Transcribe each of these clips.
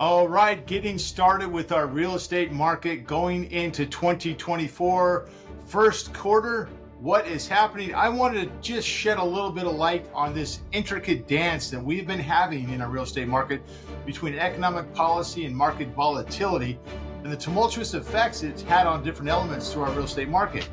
All right, getting started with our real estate market going into 2024 first quarter. What is happening? I wanted to just shed a little bit of light on this intricate dance that we've been having in our real estate market between economic policy and market volatility and the tumultuous effects it's had on different elements to our real estate market.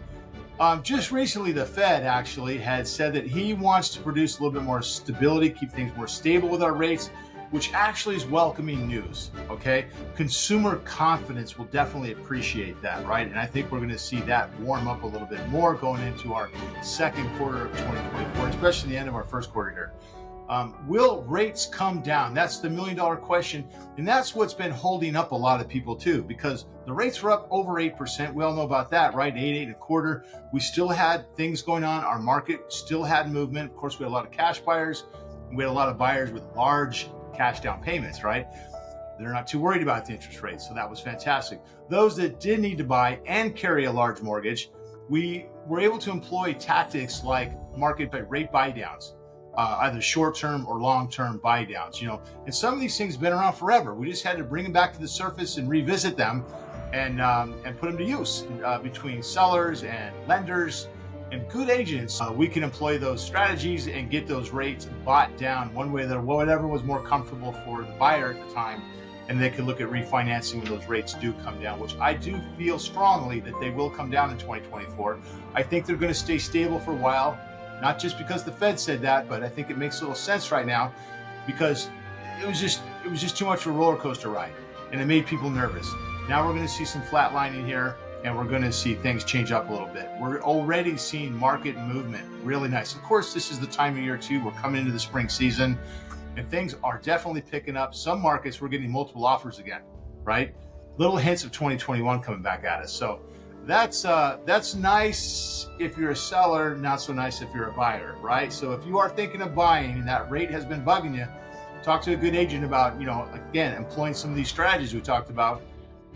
Just recently, the Fed actually had said that he wants to produce a little bit more stability, keep things more stable with our rates, which actually is welcoming news, okay? Consumer confidence will definitely appreciate that, right? And I think we're gonna see that warm up a little bit more going into our second quarter of 2024, especially the end of our first quarter here. Will rates come down? That's the million-dollar question. And that's what's been holding up a lot of people too, because the rates were up over 8%. We all know about that, right? 8.25. We still had things going on. Our market still had movement. Of course, we had a lot of cash buyers. We had a lot of buyers with large cash down payments, right? They're not too worried about the interest rates. So that was fantastic. Those that did need to buy and carry a large mortgage, we were able to employ tactics like market rate buy downs. Either short-term or long-term buy downs, and some of these things have been around forever. We just had to bring them back to the surface and revisit them and put them to use between sellers and lenders and good agents. We can employ those strategies and get those rates bought down one way or whatever was more comfortable for the buyer at the time. And they can look at refinancing when those rates do come down, which I do feel strongly that they will come down in 2024. I think they're going to stay stable for a while. Not just because the Fed said that, but I think it makes a little sense right now because it was just too much of a roller coaster ride and it made people nervous. Now we're going to see some flatlining here and we're going to see things change up a little bit. We're already seeing market movement really nice. Of course, this is the time of year too. We're coming into the spring season and things are definitely picking up. Some markets we're getting multiple offers again, right? Little hints of 2021 coming back at us. So that's nice if you're a seller, not so nice if you're a buyer, right? So if you are thinking of buying and that rate has been bugging you, talk to a good agent about, again, employing some of these strategies we talked about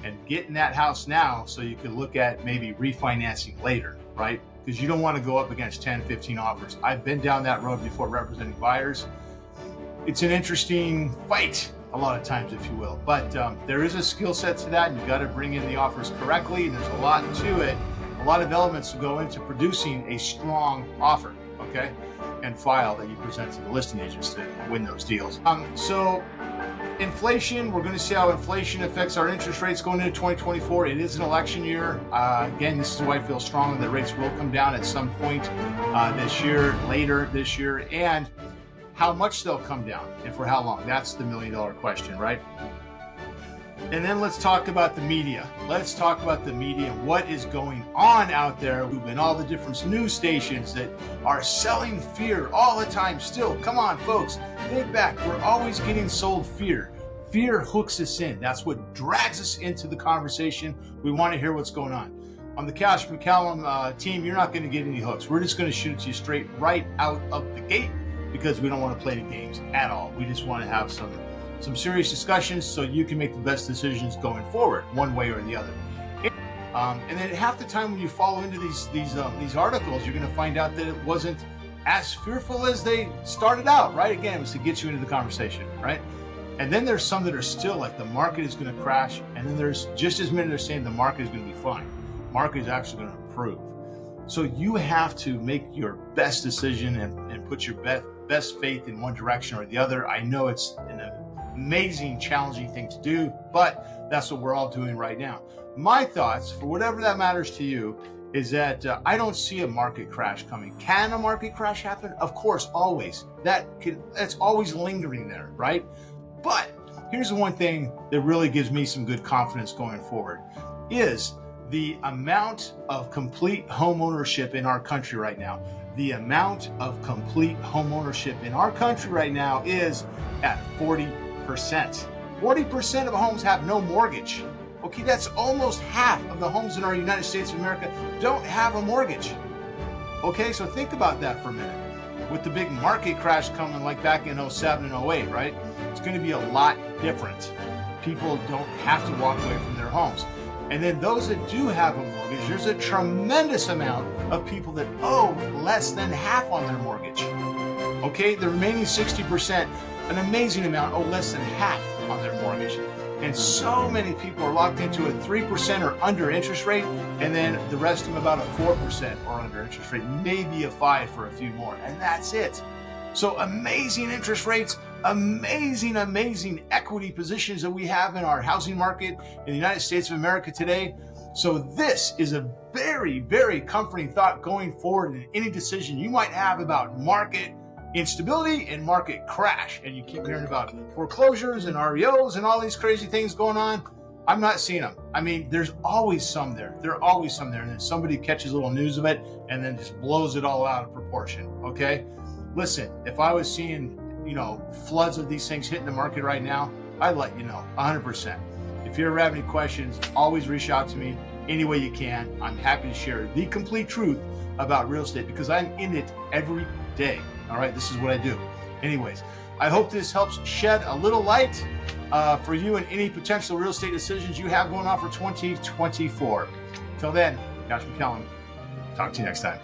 and getting that house now so you can look at maybe refinancing later, right? Because you don't want to go up against 10, 15 offers. I've been down that road before representing buyers. It's an interesting fight a lot of times, if you will, but there is a skill set to that and you got to bring in the offers correctly. And there's a lot to it, a lot of elements to go into producing a strong offer, okay, and file that you present to the listing agents to win those deals. So inflation, we're going to see how inflation affects our interest rates going into 2024. It is an election year. Again, this is why I feel strongly that rates will come down at some point this year, later this year, and how much they'll come down and for how long. That's the million-dollar question, right? And then let's talk about the media. Let's talk about the media. What is going on out there? We've been all the different news stations that are selling fear all the time still. Come on, folks, think back. We're always getting sold fear. Fear hooks us in. That's what drags us into the conversation. We want to hear what's going on. On the McCallum team, you're not going to get any hooks. We're just going to shoot you straight right out of the gate, because we don't want to play the games at all. We just want to have some serious discussions so you can make the best decisions going forward, one way or the other. And then half the time when you follow into these articles, you're going to find out that it wasn't as fearful as they started out, right? Again, it was to get you into the conversation, right? And then there's some that are still like the market is going to crash, and then there's just as many that are saying the market is going to be fine. Market is actually going to improve. So you have to make your best decision and put your best faith in one direction or the other. I know it's an amazing, challenging thing to do, but that's what we're all doing right now. My thoughts, for whatever that matters to you, is that I don't see a market crash coming. Can a market crash happen? Of course, always. That's always lingering there, right? But here's the one thing that really gives me some good confidence going forward is the amount of complete home ownership in our country right now. The amount of complete home ownership in our country right now is at 40%. 40% of homes have no mortgage. Okay, that's almost half of the homes in our United States of America don't have a mortgage. Okay, so think about that for a minute. With the big market crash coming like back in 07 and 08, right? It's going to be a lot different. People don't have to walk away from their homes. And then those that do have a mortgage, there's a tremendous amount of people that owe less than half on their mortgage. Okay, the remaining 60%, an amazing amount, owe less than half on their mortgage. And so many people are locked into a 3% or under interest rate, and then the rest of them about a 4% or under interest rate, maybe a 5 for a few more, and that's it. So amazing interest rates, amazing equity positions that we have in our housing market in the United States of America today. So this is a very comforting thought going forward in any decision you might have about market instability and market crash. And you keep hearing about foreclosures and REOs and all these crazy things going on. I'm not seeing them. I mean, there's always some there. There are always some there. And then somebody catches a little news of it and then just blows it all out of proportion. Okay. Listen, if I was seeing, floods of these things hitting the market right now, I'd let you know 100%. If you ever have any questions, always reach out to me any way you can. I'm happy to share the complete truth about real estate because I'm in it every day. All right, this is what I do. Anyways, I hope this helps shed a little light for you and any potential real estate decisions you have going on for 2024. Till then, Josh McCallum. Talk to you next time.